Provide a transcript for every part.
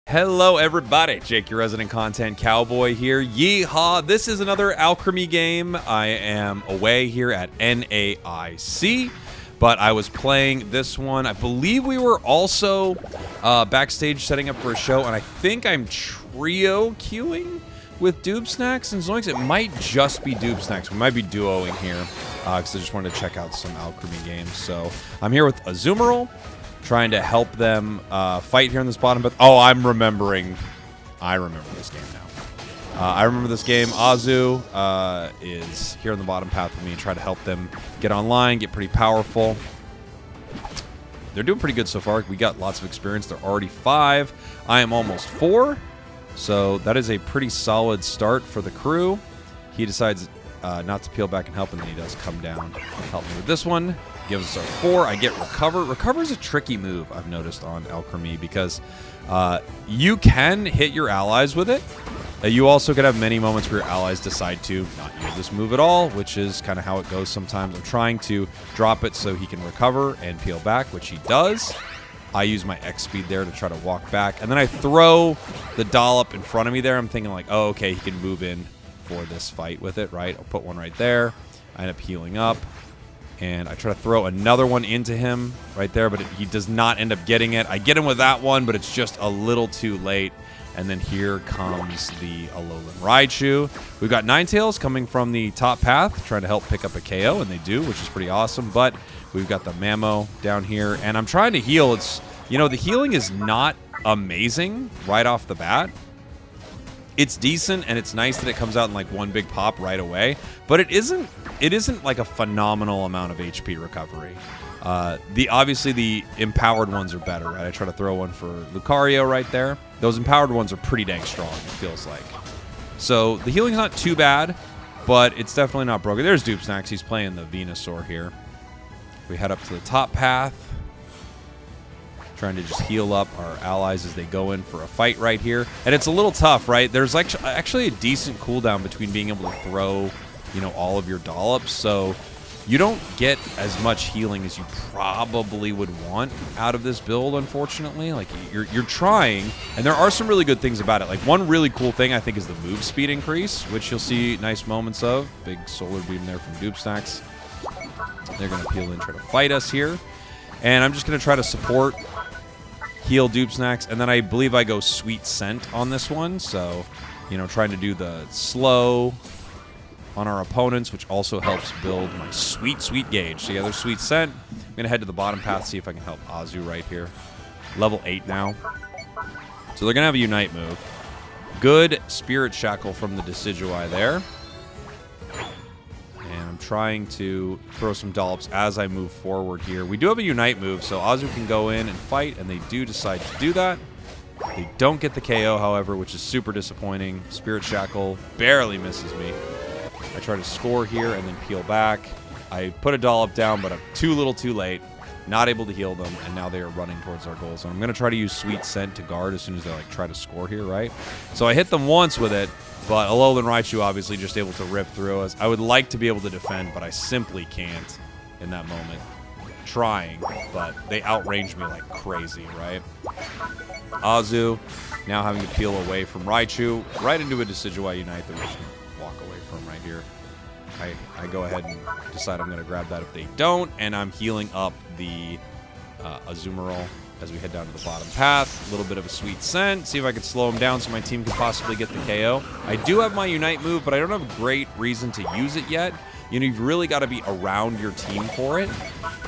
Hello everybody, Jake, your resident content cowboy here. Yeehaw! This is another Alcremie game. I am away here at NAIC, but I was playing this one. I believe we were also backstage setting up for a show, and I think I'm trio queuing with Doob Snacks and Zoinks. It might just be Doob Snacks. We might be duoing here, because I just wanted to check out some Alcremie games. So I'm here with Azumarill, trying to help them fight here in this bottom. But oh, I remember this game now. I remember this game. Azu is here on the bottom path with me, try to help them get online, get pretty powerful. They're doing pretty good so far. We got lots of experience. They're already 5. I am almost 4. So that is a pretty solid start for the crew. He decides not to peel back and help, and then he does come down and help me with this one. Gives us our 4. I get Recover. Recover is a tricky move, I've noticed, on Alcremie, because you can hit your allies with it. You also could have many moments where your allies decide to not use this move at all, which is kind of how it goes sometimes. I'm trying to drop it so he can recover and peel back, which he does. I use my X speed there to try to walk back. And then I throw the dollop in front of me there. I'm thinking like, oh, okay, he can move in for this fight with it, right? I'll put one right there. I end up healing up. And I try to throw another one into him right there, but he does not end up getting it. I get him with that one, but it's just a little too late. And then here comes the Alolan Raichu. We've got Ninetales coming from the top path, trying to help pick up a KO, and they do, which is pretty awesome. But we've got the Mamo down here, and I'm trying to heal. It's, you know, the healing is not amazing right off the bat. It's decent, and it's nice that it comes out in like one big pop right away, but it isn't like a phenomenal amount of HP recovery. Obviously the empowered ones are better, right? I try to throw one for Lucario right there. Those empowered ones are pretty dang strong, it feels like. So the healing's not too bad, but it's definitely not broken. There's Doob Snacks. He's playing the Venusaur here. We head up to the top path, trying to just heal up our allies as they go in for a fight right here. And it's a little tough, right? There's actually a decent cooldown between being able to throw, you know, all of your dollops. So you don't get as much healing as you probably would want out of this build, unfortunately. Like, you're trying, and there are some really good things about it. Like, one really cool thing, I think, is the move speed increase, which you'll see nice moments of. Big solar beam there from Doob Snacks. They're going to peel in, try to fight us here. And I'm just going to try to support, heal Doob Snacks, and then I believe I go Sweet Scent on this one. So, you know, trying to do the slow on our opponents, which also helps build my sweet gauge. So yeah, there's Sweet Scent. I'm going to head to the bottom path, see if I can help Azu right here. Level 8 now. So they're going to have a Unite move. Good Spirit Shackle from the Decidueye there. And I'm trying to throw some dollops as I move forward here. We do have a Unite move, so Azu can go in and fight, and they do decide to do that. They don't get the KO, however, which is super disappointing. Spirit Shackle barely misses me. I try to score here and then peel back. I put a dollop down, but I'm too little too late. Not able to heal them, and now they are running towards our goal. So I'm going to try to use Sweet Scent to guard as soon as they like try to score here, right? So I hit them once with it, but Alolan Raichu obviously just able to rip through us. I would like to be able to defend, but I simply can't in that moment. Trying, but they outrange me like crazy, right? Azu now having to peel away from Raichu, right into a Decidueye Unite that we should walk away from right here. I go ahead and decide I'm going to grab that if they don't, and I'm healing up the Azumarill as we head down to the bottom path. A little bit of a Sweet Scent, see if I can slow him down so my team can possibly get the KO. I do have my Unite move, but I don't have a great reason to use it yet. You know, you've really got to be around your team for it.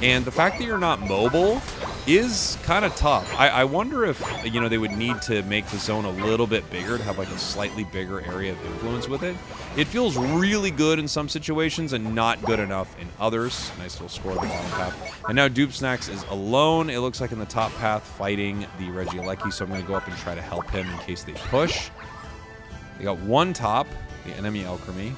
And the fact that you're not mobile is kind of tough. I wonder if, you know, they would need to make the zone a little bit bigger to have like a slightly bigger area of influence with it. It feels really good in some situations and not good enough in others. Nice little score on the bottom path. And now Doob Snacks is alone, it looks like, in the top path fighting the Regieleki, so I'm going to go up and try to help him in case they push. They got one top, the enemy Alcremie.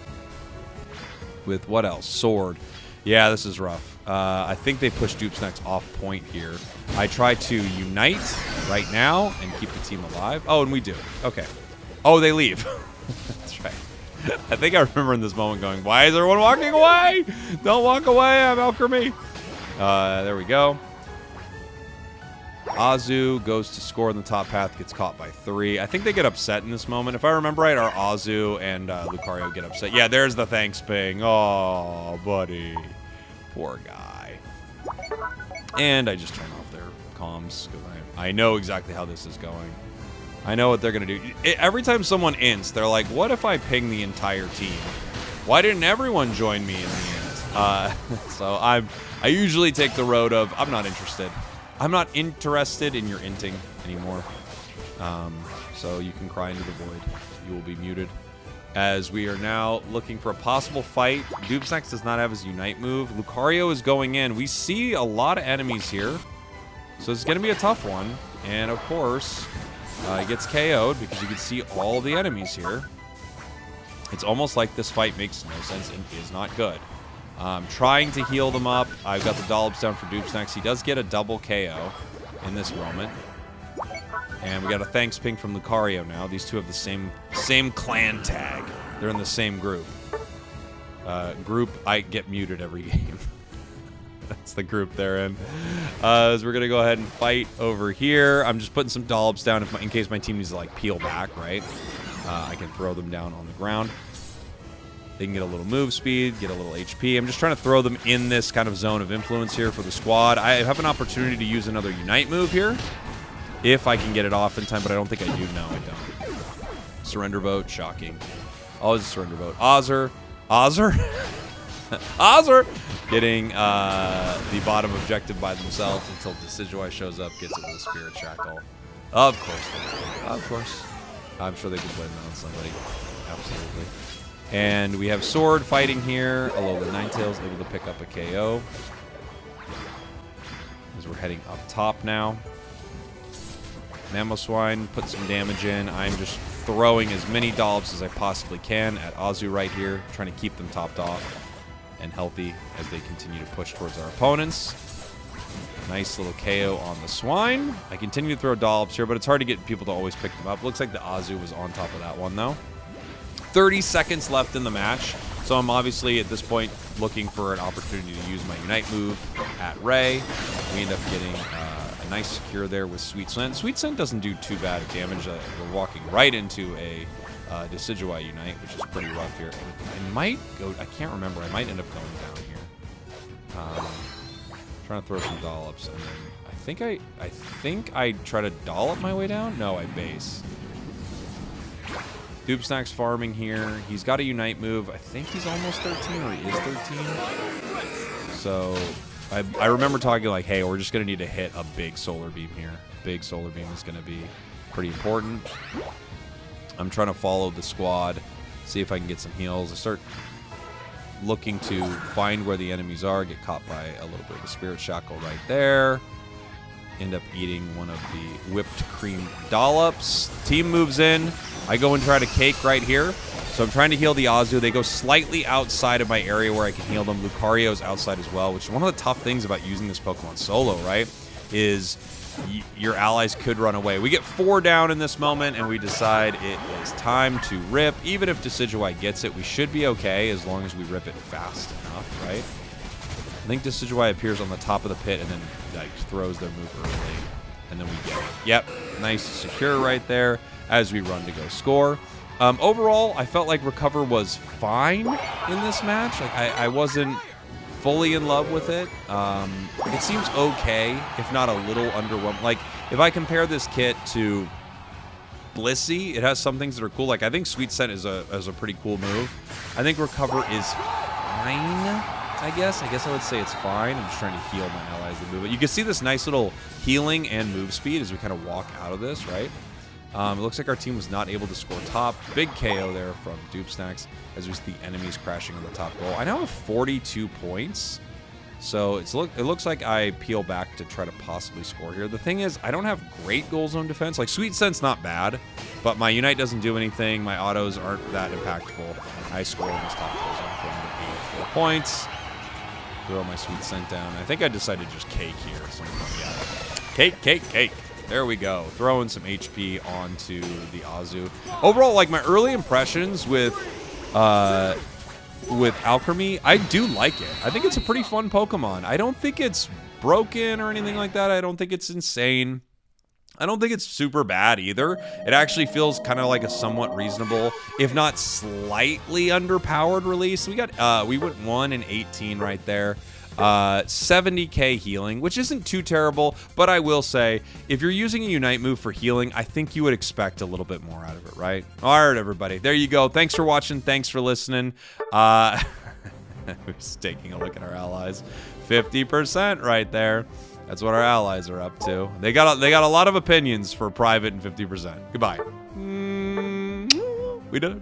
With what else? Sword. Yeah, this is rough. I think they pushed Doob Snacks off point here. I try to Unite right now and keep the team alive. Oh, and we do. Okay. Oh, they leave. That's right. I think I remember in this moment going, why is everyone walking away? Don't walk away, I'm Alcremie. There we go. Azu goes to score in the top path, gets caught by 3. I think they get upset in this moment. If I remember right, our Azu and Lucario get upset. Yeah, there's the thanks ping. Oh, buddy. Poor guy. And I just turn off their comms because I know exactly how this is going. I know what they're going to do. Every time someone ints, they're like, what if I ping the entire team? Why didn't everyone join me in the int? So I usually take the road of, I'm not interested. I'm not interested in your inting anymore. So you can cry into the void. You will be muted. As we are now looking for a possible fight. Dupsnax does not have his Unite move. Lucario is going in. We see a lot of enemies here. So it's going to be a tough one. And of course, he gets KO'd because you can see all the enemies here. It's almost like this fight makes no sense and is not good. Trying to heal them up. I've got the dollops down for Dupsnax. He does get a double KO in this moment. And we got a thanks ping from Lucario now. These two have the same clan tag. They're in the same group. I get muted every game. That's the group they're in. So we're going to go ahead and fight over here. I'm just putting some dollops down in case my team needs to like peel back, right? I can throw them down on the ground. They can get a little move speed, get a little HP. I'm just trying to throw them in this kind of zone of influence here for the squad. I have an opportunity to use another Unite move here. If I can get it off in time, but I don't think I do. No, I don't. Surrender vote. Shocking. Always a surrender vote. Ozzer. Ozzer! Getting the bottom objective by themselves until Decidueye shows up, gets it with a Spirit Shackle. Of course. Of course. I'm sure they can blame that on somebody. Absolutely. And we have Sword fighting here. Alola Ninetales able to pick up a KO. As we're heading up top now. Mamoswine put some damage in. I'm just throwing as many dollops as I possibly can at Azu right here, trying to keep them topped off and healthy as they continue to push towards our opponents. Nice little KO on the Swine. I continue to throw dollops here, but it's hard to get people to always pick them up. Looks like the Azu was on top of that one, though. 30 seconds left in the match, so I'm obviously at this point looking for an opportunity to use my Unite move at Ray. We end up getting a nice secure there with Sweet Scent. Sweet Scent doesn't do too bad of damage. We're walking right into a Decidueye Unite, which is pretty rough here. I might go, I can't remember, I might end up going down here. Trying to throw some dollops, and then I think I try to dollop my way down? No, I base. Dupsnax farming here. He's got a Unite move. I think he's almost 13, or he is 13. So I remember talking like, hey, we're just going to need to hit a big Solar Beam here. Big Solar Beam is going to be pretty important. I'm trying to follow the squad, see if I can get some heals. I start looking to find where the enemies are, get caught by a little bit of a Spirit Shackle right there. End up eating one of the whipped cream dollops. Team moves in. I go and try to cake right here. So I'm trying to heal the Azu. They go slightly outside of my area where I can heal them. Lucario's outside as well, which is one of the tough things about using this Pokemon solo, right? Is your allies could run away. We get 4 down in this moment, and we decide it is time to rip. Even if Decidueye gets it, we should be okay as long as we rip it fast enough, right? I think Decidueye appears on the top of the pit and then like throws their move early, and then we get it. Yep, nice secure right there as we run to go score. Overall, I felt like Recover was fine in this match. Like I wasn't fully in love with it. It seems okay, if not a little underwhelming. Like if I compare this kit to Blissey, it has some things that are cool. Like I think Sweet Scent is a pretty cool move. I think Recover is fine. I guess I would say it's fine. I'm just trying to heal my allies to move it. You can see this nice little healing and move speed as we kind of walk out of this, right? It looks like our team was not able to score top. Big KO there from Dupsnax as we see the enemies crashing on the top goal. I now have 42 points, so it looks like I peel back to try to possibly score here. The thing is, I don't have great goal zone defense. Like Sweet Scent's not bad, but my Unite doesn't do anything. My autos aren't that impactful. I score in this top goal zone for 84 points. Throw my Sweet Scent down. I think I decided to just cake here. So yeah, cake. There we go. Throwing some HP onto the Azu. Overall, like my early impressions with Alcremie, I do like it. I think it's a pretty fun Pokemon. I don't think it's broken or anything like that. I don't think it's insane. I don't think it's super bad either. It actually feels kind of like a somewhat reasonable, if not slightly underpowered release. We went 1 and 18 right there. 70k healing, which isn't too terrible, but I will say, if you're using a Unite move for healing, I think you would expect a little bit more out of it, right? All right, everybody. There you go. Thanks for watching. Thanks for listening. Just taking a look at our allies. 50% right there. That's what our allies are up to. They got a lot of opinions for private and 50%. Goodbye. We did it.